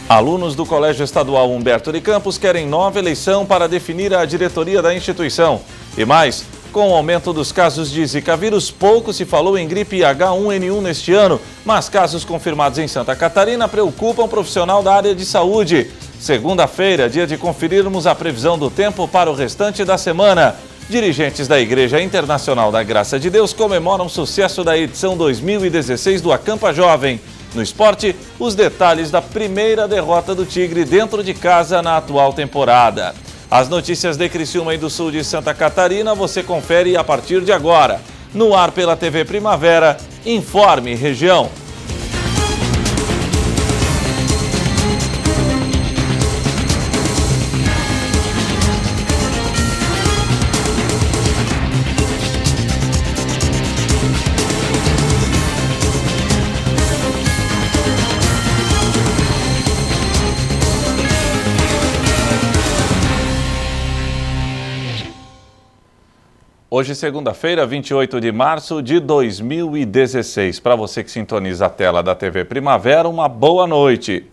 Alunos do Colégio Estadual Humberto de Campos querem nova eleição para definir a diretoria da instituição. E mais, com o aumento dos casos de Zika vírus, pouco se falou em gripe H1N1 neste ano, mas casos confirmados em Santa Catarina preocupam o profissional da área de saúde. Segunda-feira, dia de conferirmos a previsão do tempo para o restante da semana. Dirigentes da Igreja Internacional da Graça de Deus comemoram o sucesso da edição 2016 do Acampa Jovem. No esporte, os detalhes da primeira derrota do Tigre dentro de casa na atual temporada. As notícias de Criciúma e do sul de Santa Catarina você confere a partir de agora. No ar pela TV Primavera, Informe Região. Hoje, segunda-feira, 28 de março de 2016. Para você que sintoniza a tela da TV Primavera, uma boa noite.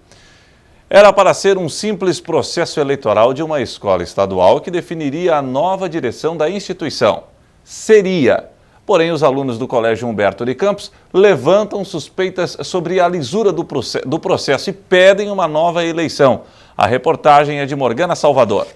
Era para ser um simples processo eleitoral de uma escola estadual que definiria a nova direção da instituição. Seria. Porém, os alunos do Colégio Humberto de Campos levantam suspeitas sobre a lisura do processo e pedem uma nova eleição. A reportagem é de Morgana Salvador.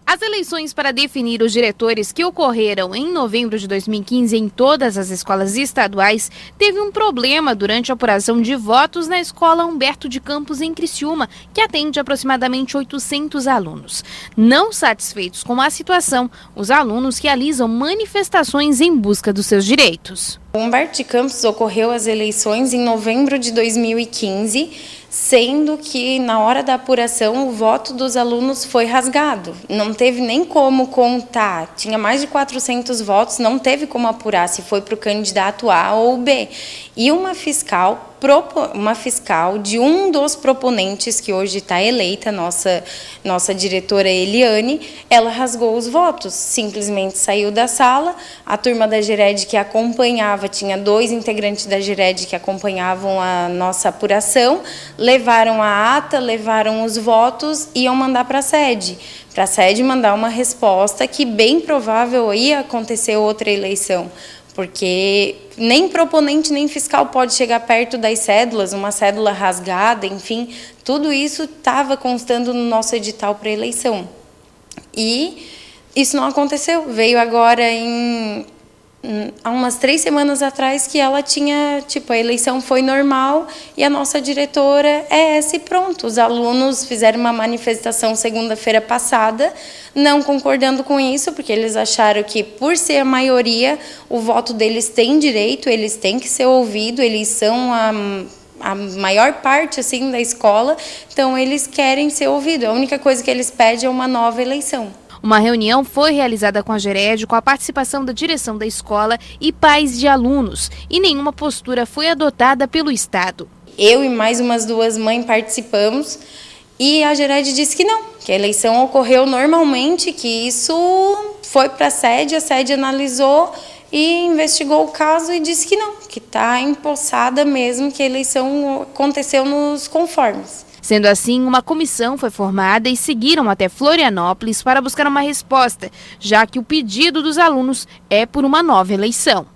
As eleições para definir os diretores que ocorreram em novembro de 2015 em todas as escolas estaduais teve um problema durante a apuração de votos na escola Humberto de Campos em Criciúma, que atende aproximadamente 800 alunos. Não satisfeitos com a situação, os alunos realizam manifestações em busca dos seus direitos. O Humberto de Campos ocorreu as eleições em novembro de 2015, sendo que na hora da apuração o voto dos alunos foi rasgado. Não teve nem como contar, tinha mais de 400 votos, não teve como apurar se foi para o candidato A ou B. E uma fiscal de um dos proponentes, que hoje está eleita, nossa diretora Eliane, ela rasgou os votos, simplesmente saiu da sala. A turma da Gered que acompanhava, tinha 2 integrantes da Gered que acompanhavam a nossa apuração, levaram a ata, levaram os votos e iam mandar para a sede mandar uma resposta que bem provável ia acontecer outra eleição, porque nem proponente nem fiscal pode chegar perto das cédulas, uma cédula rasgada, enfim, tudo isso estava constando no nosso edital para eleição. E isso não aconteceu, veio agora há umas 3 semanas atrás que ela tinha, a eleição foi normal e a nossa diretora é essa e pronto. Os alunos fizeram uma manifestação segunda-feira passada, não concordando com isso, porque eles acharam que, por ser a maioria, o voto deles tem direito, eles têm que ser ouvidos, eles são a maior parte assim da escola, então eles querem ser ouvidos. A única coisa que eles pedem é uma nova eleição. Uma reunião foi realizada com a Gered, com a participação da direção da escola e pais de alunos, e nenhuma postura foi adotada pelo Estado. Eu e mais umas 2 mães participamos e a Gered disse que não, que a eleição ocorreu normalmente, que isso foi para a sede analisou e investigou o caso e disse que não, que está empossada mesmo, que a eleição aconteceu nos conformes. Sendo assim, uma comissão foi formada e seguiram até Florianópolis para buscar uma resposta, já que o pedido dos alunos é por uma nova eleição.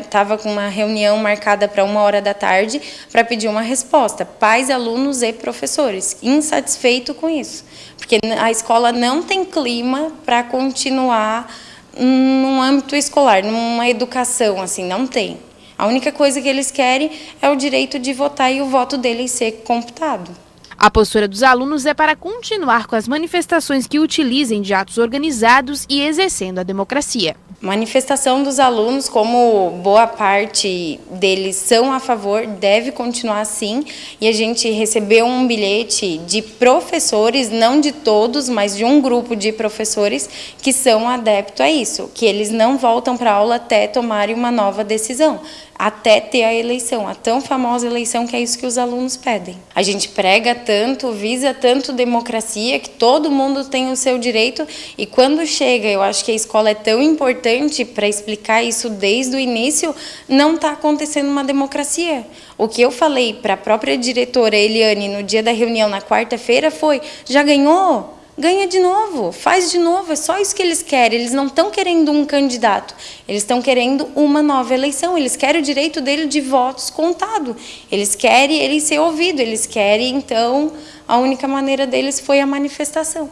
Estava com uma reunião marcada para 13h para pedir uma resposta. Pais, alunos e professores, insatisfeitos com isso, porque a escola não tem clima para continuar num âmbito escolar, numa educação, assim, não tem. A única coisa que eles querem é o direito de votar e o voto deles ser computado. A postura dos alunos é para continuar com as manifestações que utilizem de atos organizados e exercendo a democracia. Manifestação dos alunos, como boa parte deles são a favor, deve continuar assim. E a gente recebeu um bilhete de professores, não de todos, mas de um grupo de professores que são adeptos a isso, que eles não voltam para a aula até tomarem uma nova decisão. até ter a eleição, a tão famosa eleição, que é isso que os alunos pedem. A gente prega tanto, visa tanto democracia, que todo mundo tem o seu direito, e quando chega, eu acho que a escola é tão importante para explicar isso desde o início, não está acontecendo uma democracia. O que eu falei para a própria diretora Eliane no dia da reunião, na quarta-feira, foi: já ganhou? Ganha de novo, faz de novo, é só isso que eles querem. Eles não estão querendo um candidato, eles estão querendo uma nova eleição, eles querem o direito dele de votos contado, eles querem ele ser ouvido, eles querem, então, a única maneira deles foi a manifestação.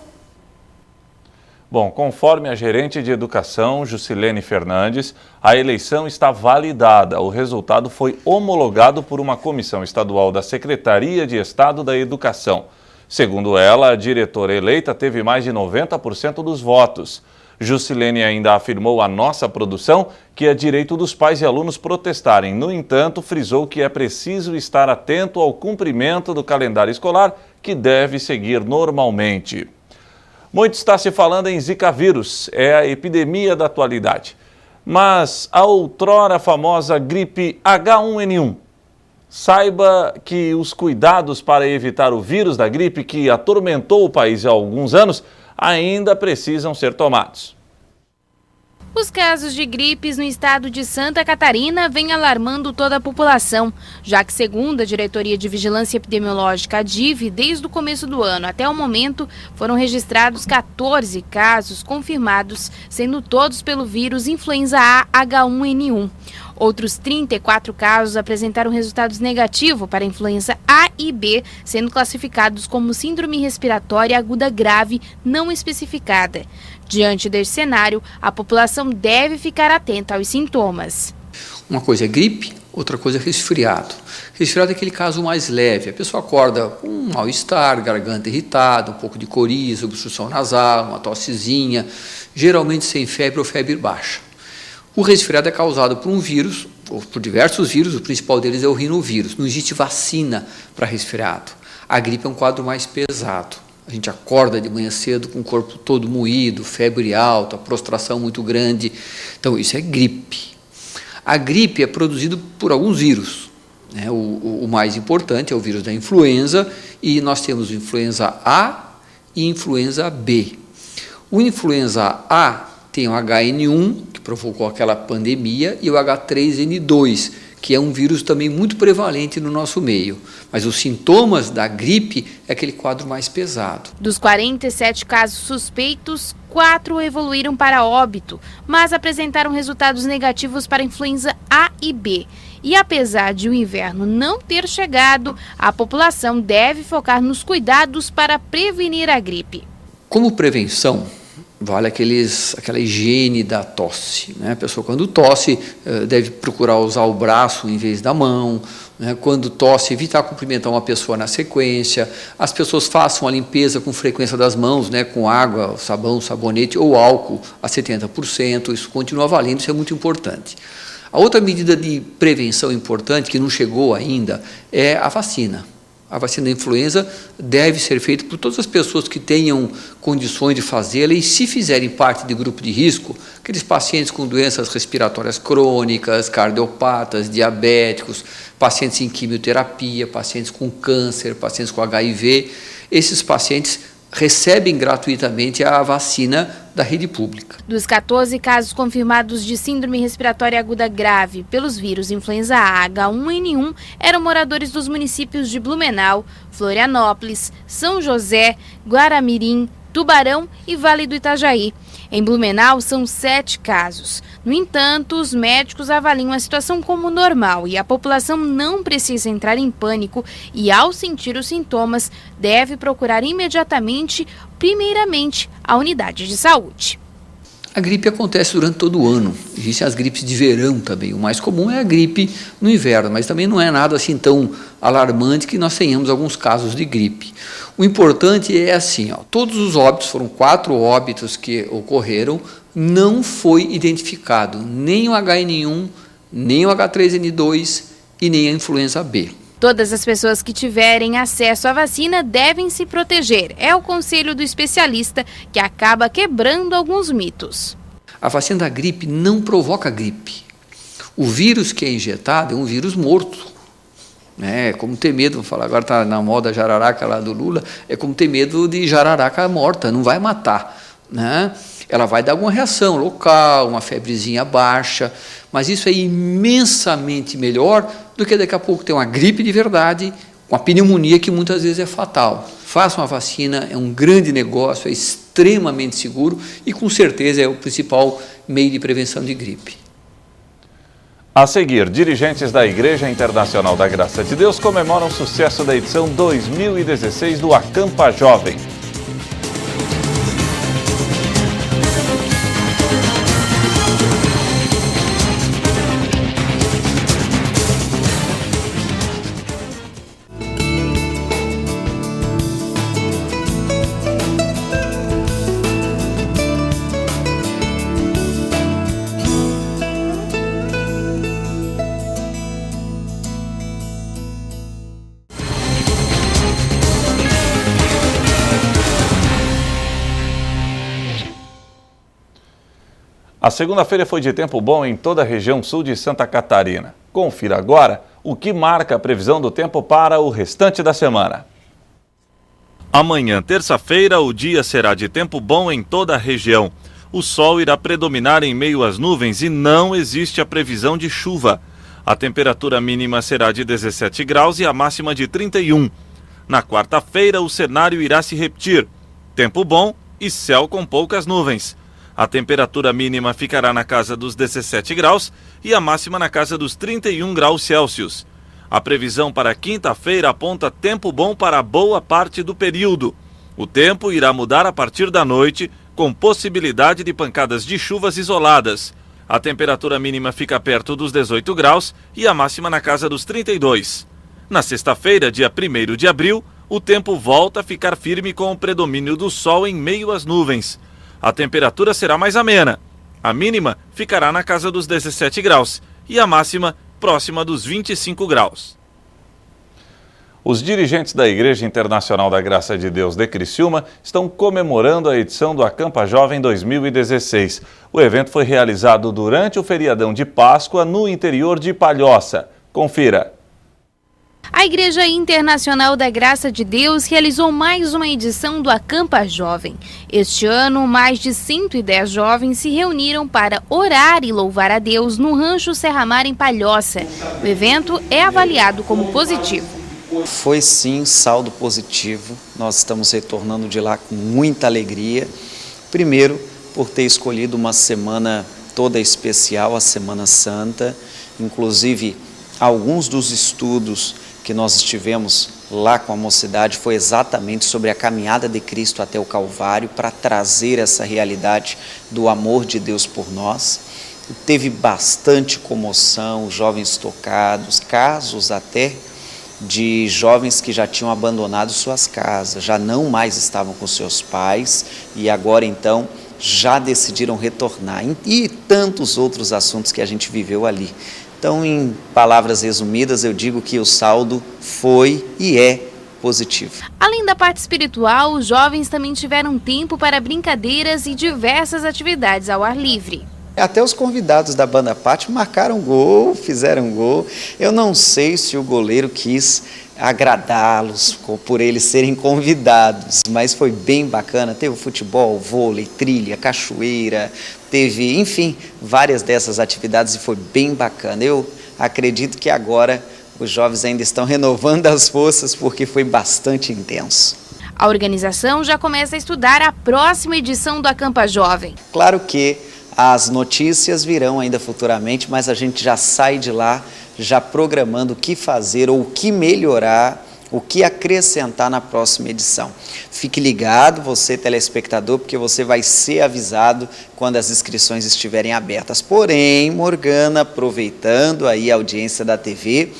Bom, conforme a gerente de educação, Jusilene Fernandes, a eleição está validada. O resultado foi homologado por uma comissão estadual da Secretaria de Estado da Educação. Segundo ela, a diretora eleita teve mais de 90% dos votos. Jusilene ainda afirmou à nossa produção que é direito dos pais e alunos protestarem. No entanto, frisou que é preciso estar atento ao cumprimento do calendário escolar, que deve seguir normalmente. Muito está se falando em Zika vírus, é a epidemia da atualidade. Mas a outrora famosa gripe H1N1. Saiba que os cuidados para evitar o vírus da gripe que atormentou o país há alguns anos ainda precisam ser tomados. Os casos de gripes no estado de Santa Catarina vêm alarmando toda a população, já que, segundo a Diretoria de Vigilância Epidemiológica, a DIV, desde o começo do ano até o momento, foram registrados 14 casos confirmados, sendo todos pelo vírus influenza A H1N1. Outros 34 casos apresentaram resultados negativos para a influenza A e B, sendo classificados como síndrome respiratória aguda grave não especificada. Diante deste cenário, a população deve ficar atenta aos sintomas. Uma coisa é gripe, outra coisa é resfriado. Resfriado é aquele caso mais leve. A pessoa acorda com um mal-estar, garganta irritada, um pouco de coriza, obstrução nasal, uma tossezinha, geralmente sem febre ou febre baixa. O resfriado é causado por um vírus, ou por diversos vírus, o principal deles é o rinovírus. Não existe vacina para resfriado. A gripe é um quadro mais pesado. A gente acorda de manhã cedo com o corpo todo moído, febre alta, prostração muito grande. Então, isso é gripe. A gripe é produzida por alguns vírus, né? O mais importante é o vírus da influenza, e nós temos influenza A e influenza B. O influenza A tem o HN1, que provocou aquela pandemia, e o H3N2, que é um vírus também muito prevalente no nosso meio. Mas os sintomas da gripe é aquele quadro mais pesado. Dos 47 casos suspeitos, 4 evoluíram para óbito, mas apresentaram resultados negativos para influenza A e B. E apesar de o inverno não ter chegado, a população deve focar nos cuidados para prevenir a gripe. Como prevenção, vale aquela higiene da tosse, né? A pessoa, quando tosse, deve procurar usar o braço em vez da mão, né? Quando tosse, evitar cumprimentar uma pessoa na sequência. As pessoas façam a limpeza com frequência das mãos, né? Com água, sabão, sabonete ou álcool a 70%. Isso continua valendo, isso é muito importante. A outra medida de prevenção importante, que não chegou ainda, é a vacina. A vacina da influenza deve ser feita por todas as pessoas que tenham condições de fazê-la, e se fizerem parte de grupo de risco, aqueles pacientes com doenças respiratórias crônicas, cardiopatas, diabéticos, pacientes em quimioterapia, pacientes com câncer, pacientes com HIV, esses pacientes recebem gratuitamente a vacina da rede pública. Dos 14 casos confirmados de síndrome respiratória aguda grave pelos vírus influenza A H1N1, eram moradores dos municípios de Blumenau, Florianópolis, São José, Guaramirim, Tubarão e Vale do Itajaí. Em Blumenau, são 7 casos. No entanto, os médicos avaliam a situação como normal e a população não precisa entrar em pânico e, ao sentir os sintomas, deve procurar imediatamente, primeiramente, a unidade de saúde. A gripe acontece durante todo o ano. Existem as gripes de verão também. O mais comum é a gripe no inverno, mas também não é nada assim tão alarmante que nós tenhamos alguns casos de gripe. O importante é assim, todos os óbitos, foram 4 óbitos que ocorreram, não foi identificado nem o HN1, nem o H3N2 e nem a influenza B. Todas as pessoas que tiverem acesso à vacina devem se proteger. É o conselho do especialista, que acaba quebrando alguns mitos. A vacina da gripe não provoca gripe. O vírus que é injetado é um vírus morto. É como ter medo, vou falar, agora está na moda jararaca lá do Lula, é como ter medo de jararaca morta, não vai matar, né? Ela vai dar alguma reação local, uma febrezinha baixa, mas isso é imensamente melhor do que daqui a pouco ter uma gripe de verdade, uma pneumonia que muitas vezes é fatal. Faça uma vacina, é um grande negócio, é extremamente seguro e com certeza é o principal meio de prevenção de gripe. A seguir, dirigentes da Igreja Internacional da Graça de Deus comemoram o sucesso da edição 2016 do Acampa Jovem. A segunda-feira foi de tempo bom em toda a região sul de Santa Catarina. Confira agora o que marca a previsão do tempo para o restante da semana. Amanhã, terça-feira, o dia será de tempo bom em toda a região. O sol irá predominar em meio às nuvens e não existe a previsão de chuva. A temperatura mínima será de 17 graus e a máxima de 31. Na quarta-feira, o cenário irá se repetir. Tempo bom e céu com poucas nuvens. A temperatura mínima ficará na casa dos 17 graus e a máxima na casa dos 31 graus Celsius. A previsão para quinta-feira aponta tempo bom para boa parte do período. O tempo irá mudar a partir da noite, com possibilidade de pancadas de chuvas isoladas. A temperatura mínima fica perto dos 18 graus e a máxima na casa dos 32. Na sexta-feira, dia 1º de abril, o tempo volta a ficar firme com o predomínio do sol em meio às nuvens. A temperatura será mais amena. A mínima ficará na casa dos 17 graus e a máxima próxima dos 25 graus. Os dirigentes da Igreja Internacional da Graça de Deus de Criciúma estão comemorando a edição do Acampa Jovem 2016. O evento foi realizado durante o feriadão de Páscoa no interior de Palhoça. Confira. A Igreja Internacional da Graça de Deus realizou mais uma edição do Acampa Jovem. Este ano, mais de 110 jovens se reuniram para orar e louvar a Deus no Rancho Serra Mar, em Palhoça. O evento é avaliado como positivo. Foi sim saldo positivo. Nós estamos retornando de lá com muita alegria. Primeiro, por ter escolhido uma semana toda especial, a Semana Santa. Inclusive, alguns dos estudos que nós estivemos lá com a mocidade foi exatamente sobre a caminhada de Cristo até o Calvário, para trazer essa realidade do amor de Deus por nós. Teve bastante comoção, jovens tocados, casos até de jovens que já tinham abandonado suas casas, já não mais estavam com seus pais e agora então já decidiram retornar. E tantos outros assuntos que a gente viveu ali. Então, em palavras resumidas, eu digo que o saldo foi e é positivo. Além da parte espiritual, os jovens também tiveram tempo para brincadeiras e diversas atividades ao ar livre. Até os convidados da banda pátio marcaram gol, fizeram gol. Eu não sei se o goleiro quis agradá-los por eles serem convidados, mas foi bem bacana. Teve futebol, vôlei, trilha, cachoeira, teve, enfim, várias dessas atividades e foi bem bacana. Eu acredito que agora os jovens ainda estão renovando as forças porque foi bastante intenso. A organização já começa a estudar a próxima edição do Acampa Jovem. Claro que as notícias virão ainda futuramente, mas a gente já sai de lá já programando o que fazer ou o que melhorar, o que acrescentar na próxima edição. Fique ligado, você telespectador, porque você vai ser avisado quando as inscrições estiverem abertas. Porém, Morgana, aproveitando aí a audiência da TV,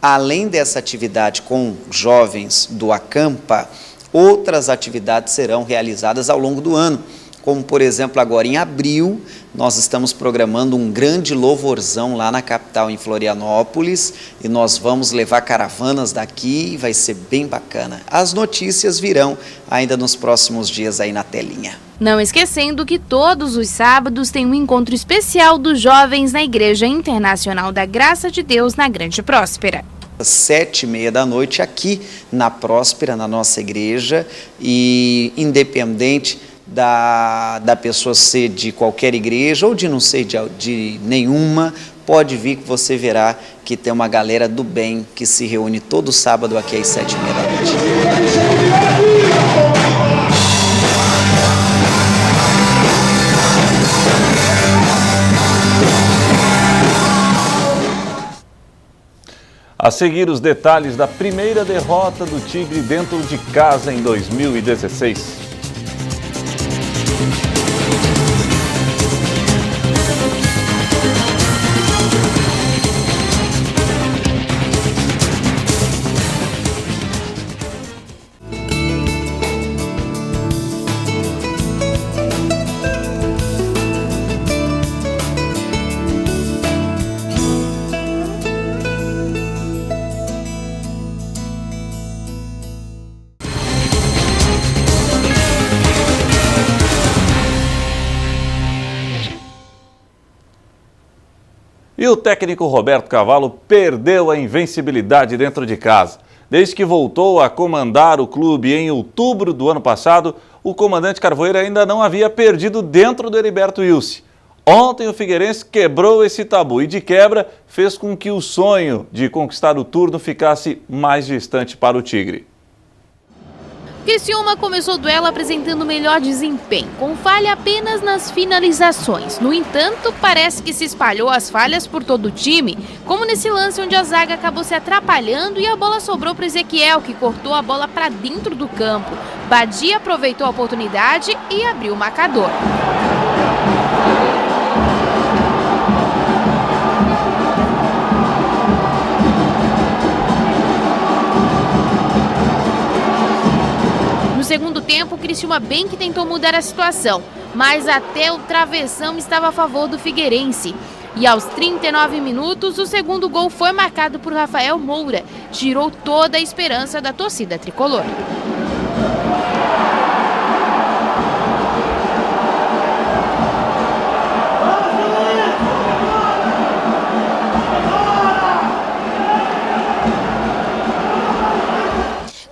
além dessa atividade com jovens do Acampa, outras atividades serão realizadas ao longo do ano. como por exemplo agora em abril, nós estamos programando um grande louvorzão lá na capital, em Florianópolis, e nós vamos levar caravanas daqui e vai ser bem bacana. As notícias virão ainda nos próximos dias aí na telinha. Não esquecendo que todos os sábados tem um encontro especial dos jovens na Igreja Internacional da Graça de Deus, na Grande Próspera. Às 7h30 da noite aqui na Próspera, na nossa igreja, e independente da pessoa ser de qualquer igreja ou de não ser de nenhuma, pode vir que você verá que tem uma galera do bem que se reúne todo sábado aqui às 7h30 da noite. A seguir, os detalhes da primeira derrota do Tigre dentro de casa em 2016. E o técnico Roberto Cavalo perdeu a invencibilidade dentro de casa. Desde que voltou a comandar o clube em outubro do ano passado, o comandante Carvoeiro ainda não havia perdido dentro do Heriberto Wilson. Ontem o Figueirense quebrou esse tabu e de quebra fez com que o sonho de conquistar o turno ficasse mais distante para o Tigre. Criciúma começou o duelo apresentando melhor desempenho, com falha apenas nas finalizações. No entanto, parece que se espalhou as falhas por todo o time, como nesse lance onde a zaga acabou se atrapalhando e a bola sobrou para Ezequiel, que cortou a bola para dentro do campo. Badia aproveitou a oportunidade e abriu o marcador. No segundo tempo, o Criciúma bem que tentou mudar a situação, mas até o travessão estava a favor do Figueirense. E aos 39 minutos, o segundo gol foi marcado por Rafael Moura. Tirou toda a esperança da torcida tricolor.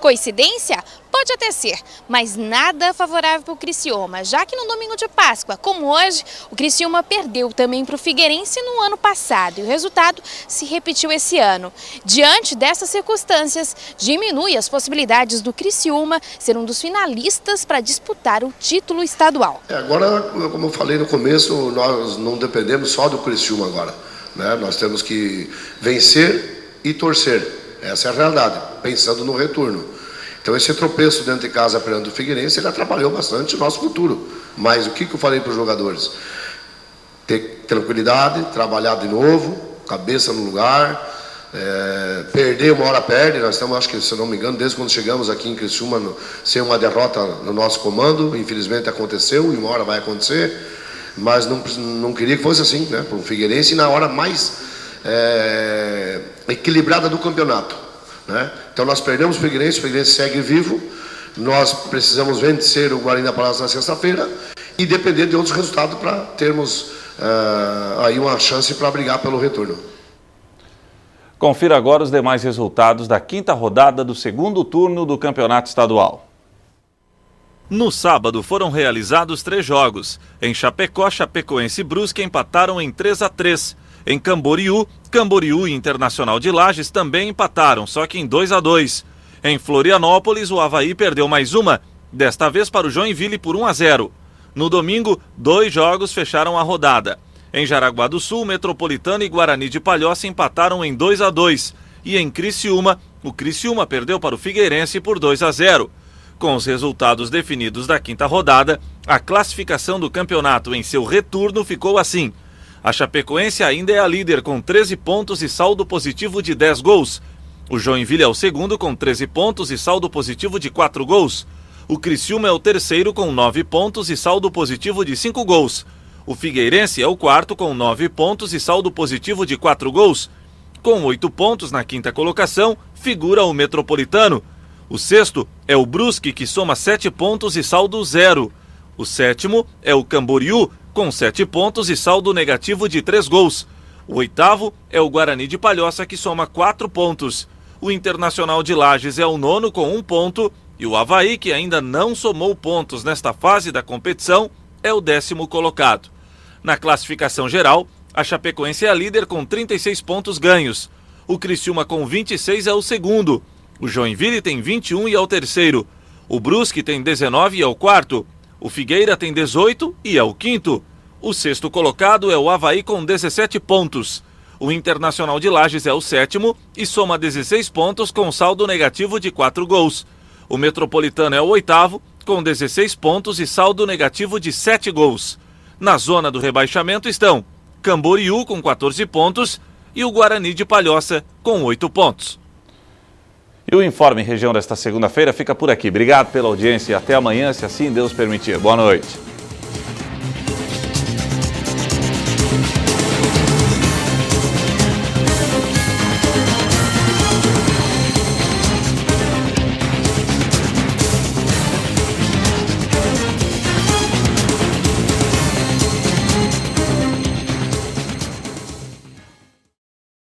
Coincidência? Pode até ser, mas nada favorável para o Criciúma, já que no domingo de Páscoa, como hoje, o Criciúma perdeu também para o Figueirense no ano passado e o resultado se repetiu esse ano. Diante dessas circunstâncias, diminui as possibilidades do Criciúma ser um dos finalistas para disputar o título estadual. Agora, como eu falei no começo, nós não dependemos só do Criciúma agora, né? Nós temos que vencer e torcer, essa é a realidade, pensando no retorno. Então esse tropeço dentro de casa perante o Figueirense, ele atrapalhou bastante o nosso futuro. Mas o que eu falei para os jogadores? Ter tranquilidade, trabalhar de novo, cabeça no lugar, perder uma hora perde. Nós estamos, acho que se não me engano, desde quando chegamos aqui em Criciúma, sem uma derrota no nosso comando, infelizmente aconteceu e uma hora vai acontecer, mas não queria que fosse assim, né? Para o Figueirense na hora mais equilibrada do campeonato. Né? Então nós perdemos o Figueirense segue vivo, nós precisamos vencer o Guarani da Palácio na sexta-feira e depender de outros resultados para termos aí uma chance para brigar pelo retorno. Confira agora os demais resultados da quinta rodada do segundo turno do Campeonato Estadual. No sábado foram realizados 3 jogos. Em Chapecó, Chapecoense e Brusque empataram em 3-3. Em Camboriú, Camboriú e Internacional de Lages também empataram, só que em 2-2. Em Florianópolis, o Avaí perdeu mais uma, desta vez para o Joinville por 1-0. No domingo, 2 jogos fecharam a rodada. Em Jaraguá do Sul, Metropolitano e Guarani de Palhoça empataram em 2-2. E em Criciúma, o Criciúma perdeu para o Figueirense por 2-0. Com os resultados definidos da quinta rodada, a classificação do campeonato em seu retorno ficou assim. A Chapecoense ainda é a líder com 13 pontos e saldo positivo de 10 gols. O Joinville é o segundo com 13 pontos e saldo positivo de 4 gols. O Criciúma é o terceiro com 9 pontos e saldo positivo de 5 gols. O Figueirense é o quarto com 9 pontos e saldo positivo de 4 gols. Com 8 pontos na quinta colocação, figura o Metropolitano. O sexto é o Brusque, que soma 7 pontos e saldo 0. O sétimo é o Camboriú, com 7 pontos e saldo negativo de 3 gols. O oitavo é o Guarani de Palhoça, que soma 4 pontos. O Internacional de Lages é o nono com 1 ponto e o Avaí, que ainda não somou pontos nesta fase da competição, é o 10º colocado. Na classificação geral, a Chapecoense é a líder com 36 pontos ganhos. O Criciúma com 26 é o segundo. O Joinville tem 21 e é o terceiro. O Brusque tem 19 e é o quarto. O Figueira tem 18 e é o quinto. O sexto colocado é o Avaí com 17 pontos. O Internacional de Lages é o sétimo e soma 16 pontos com saldo negativo de 4 gols. O Metropolitano é o oitavo, com 16 pontos e saldo negativo de 7 gols. Na zona do rebaixamento estão Camboriú com 14 pontos e o Guarani de Palhoça com 8 pontos. E o Informe Região desta segunda-feira fica por aqui. Obrigado pela audiência e até amanhã, se assim Deus permitir. Boa noite.